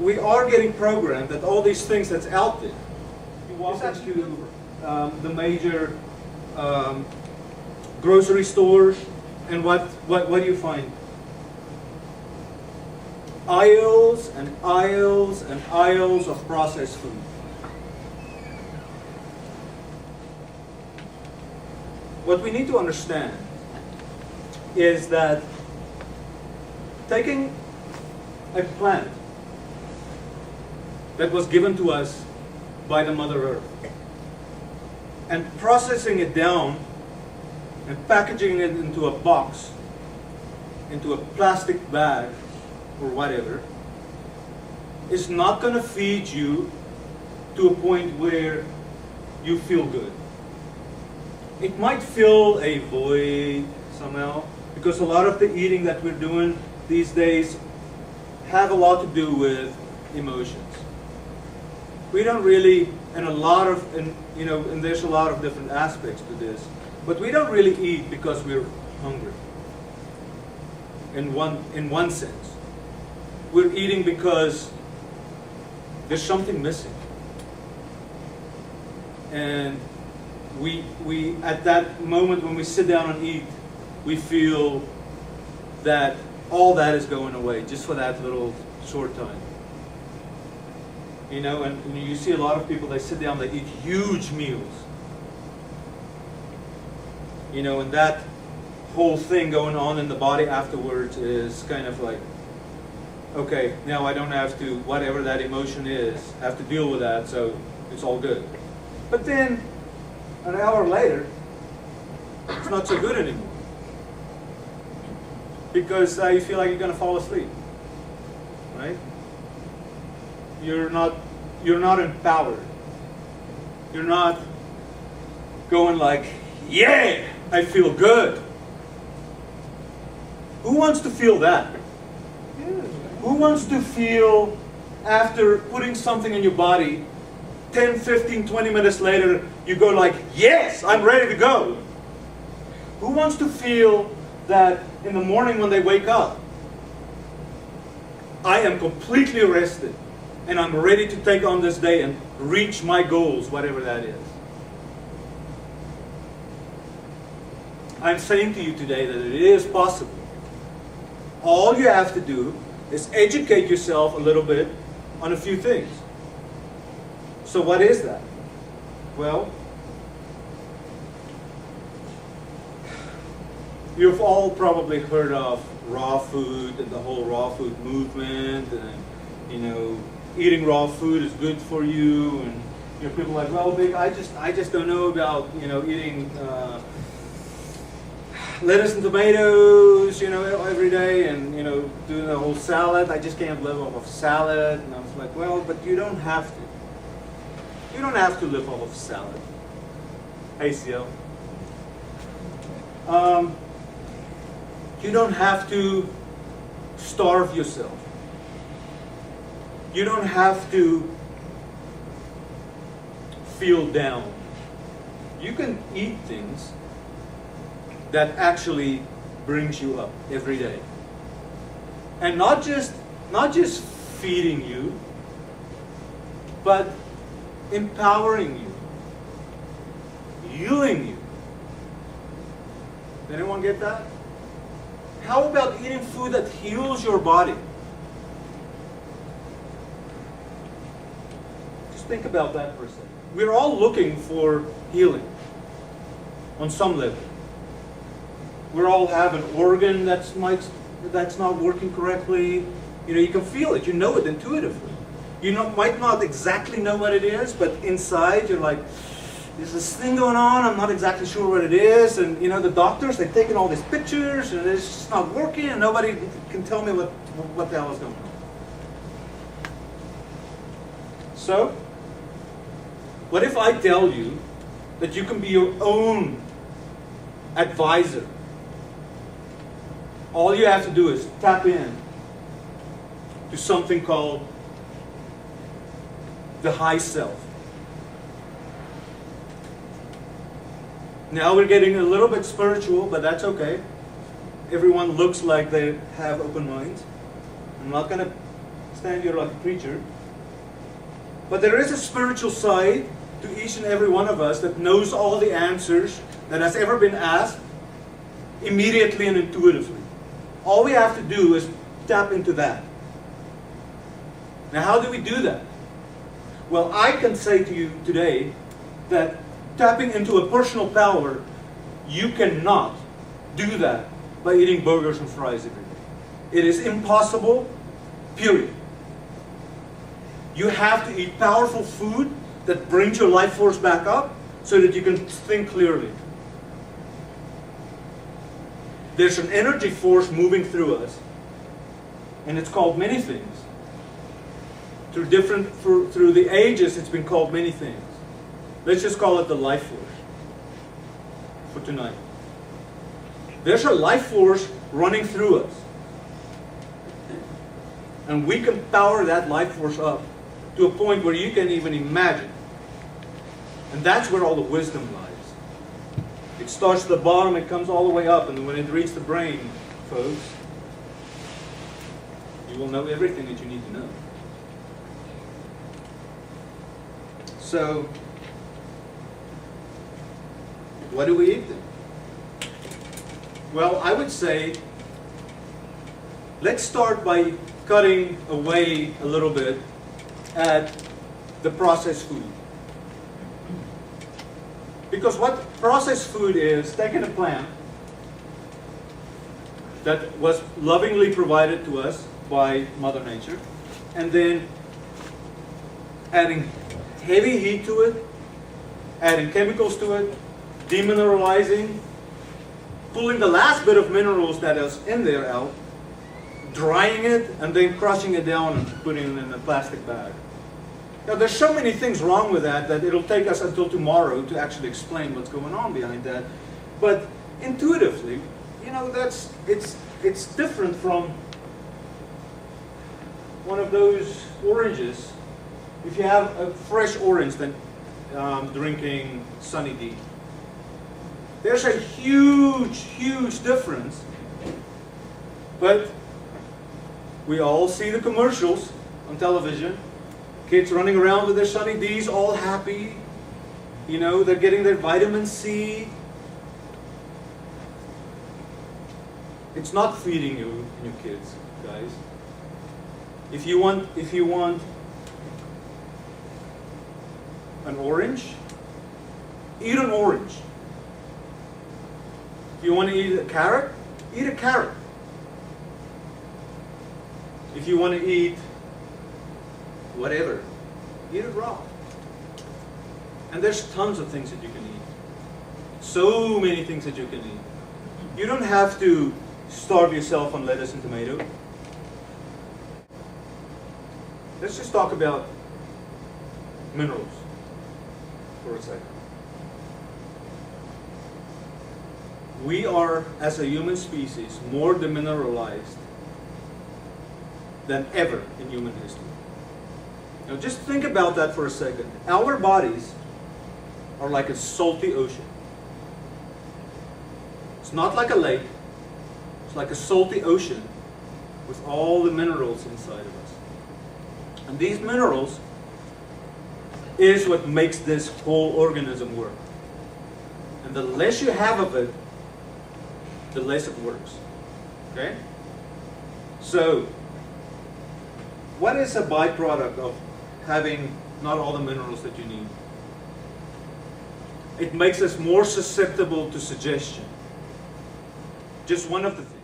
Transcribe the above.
we are getting programmed that all these things that's out there. You walk into the major grocery stores, and what do you find? Aisles and aisles and aisles of processed food. What we need to understand is that taking a plant that was given to us by the Mother Earth and processing it down and packaging it into a box, into a plastic bag or whatever, is not going to feed you to a point where you feel good. It might fill a void somehow, because a lot of the eating that we're doing these days have a lot to do with emotions. We don't really, and there's a lot of different aspects to this, but we don't really eat because we're hungry. In one sense, we're eating because there's something missing, and we at that moment when we sit down and eat, we feel that all that is going away just for that little short time. And you see a lot of people, they sit down, they eat huge meals. And that whole thing going on in the body afterwards is kind of like, okay, now I don't have to, whatever that emotion is, have to deal with that, so it's all good. But then, an hour later, it's not so good anymore. Because you feel like you're going to fall asleep, right? You're not empowered. You're not going like, yeah, I feel good. Who wants to feel that? Who wants to feel after putting something in your body, 10, 15, 20 minutes later, you go like, yes, I'm ready to go? Who wants to feel that in the morning when they wake up, I am completely rested and I'm ready to take on this day and reach my goals, whatever that is? I'm saying to you today that it is possible. All you have to do is educate yourself a little bit on a few things. So what is that? Well, you've all probably heard of raw food and the whole raw food movement, and eating raw food is good for you, and people are like, well, Big, I just don't know about eating lettuce and tomatoes every day, and doing the whole salad. I just can't live off of salad. And I was like, well, but you don't have to. You don't have to live off of salad. Hey, CL. You don't have to starve yourself. You don't have to feel down. You can eat things that actually brings you up every day. And not just feeding you, but empowering you, healing you. Did anyone get that? How about eating food that heals your body? Just think about that for a second. We're all looking for healing on some level. We all have an organ that's not working correctly. You can feel it. You know it intuitively. You might not exactly know what it is, but inside you're like, there's this thing going on, I'm not exactly sure what it is, and the doctors, they've taken all these pictures, and it's just not working, and nobody can tell me what the hell is going on. So, what if I tell you that you can be your own advisor? All you have to do is tap in to something called the high self. Now we're getting a little bit spiritual, but that's okay. Everyone looks like they have open minds. I'm not going to understand you're like a creature. But there is a spiritual side to each and every one of us that knows all the answers that has ever been asked immediately and intuitively. All we have to do is tap into that. Now, how do we do that? Well, I can say to you today that tapping into a personal power, you cannot do that by eating burgers and fries every day. It is impossible, period. You have to eat powerful food that brings your life force back up so that you can think clearly. There's an energy force moving through us, and it's called many things. Through the ages, it's been called many things. Let's just call it the life force for tonight. There's a life force running through us. And we can power that life force up to a point where you can't even imagine. And that's where all the wisdom lies. It starts at the bottom, it comes all the way up, and when it reaches the brain, folks, you will know everything that you need to know. So, what do we eat then? Well, I would say, let's start by cutting away a little bit at the processed food. Because what processed food is, taking a plant that was lovingly provided to us by Mother Nature, and then adding heavy heat to it, adding chemicals to it, demineralizing, pulling the last bit of minerals that is in there out, drying it, and then crushing it down and putting it in a plastic bag. Now, there's so many things wrong with that it'll take us until tomorrow to actually explain what's going on behind that. But intuitively, you know, it's different from one of those oranges. If you have a fresh orange than drinking Sunny D. There's a huge, huge difference. But we all see the commercials on television. Kids running around with their Sunny D's, all happy. You know, they're getting their vitamin C. It's not feeding you and your kids, guys. If you want an orange, eat an orange. If you want to eat a carrot, eat a carrot. If you want to eat whatever, eat it raw. And there's tons of things that you can eat. So many things that you can eat. You don't have to starve yourself on lettuce and tomato. Let's just talk about minerals for a second. We are, as a human species, more demineralized than ever in human history. Now just think about that for a second. Our bodies are like a salty ocean. It's not like a lake. It's like a salty ocean with all the minerals inside of us. And these minerals is what makes this whole organism work. And the less you have of it, the less it works. Okay? So, what is a byproduct of having not all the minerals that you need? It makes us more susceptible to suggestion. Just one of the things.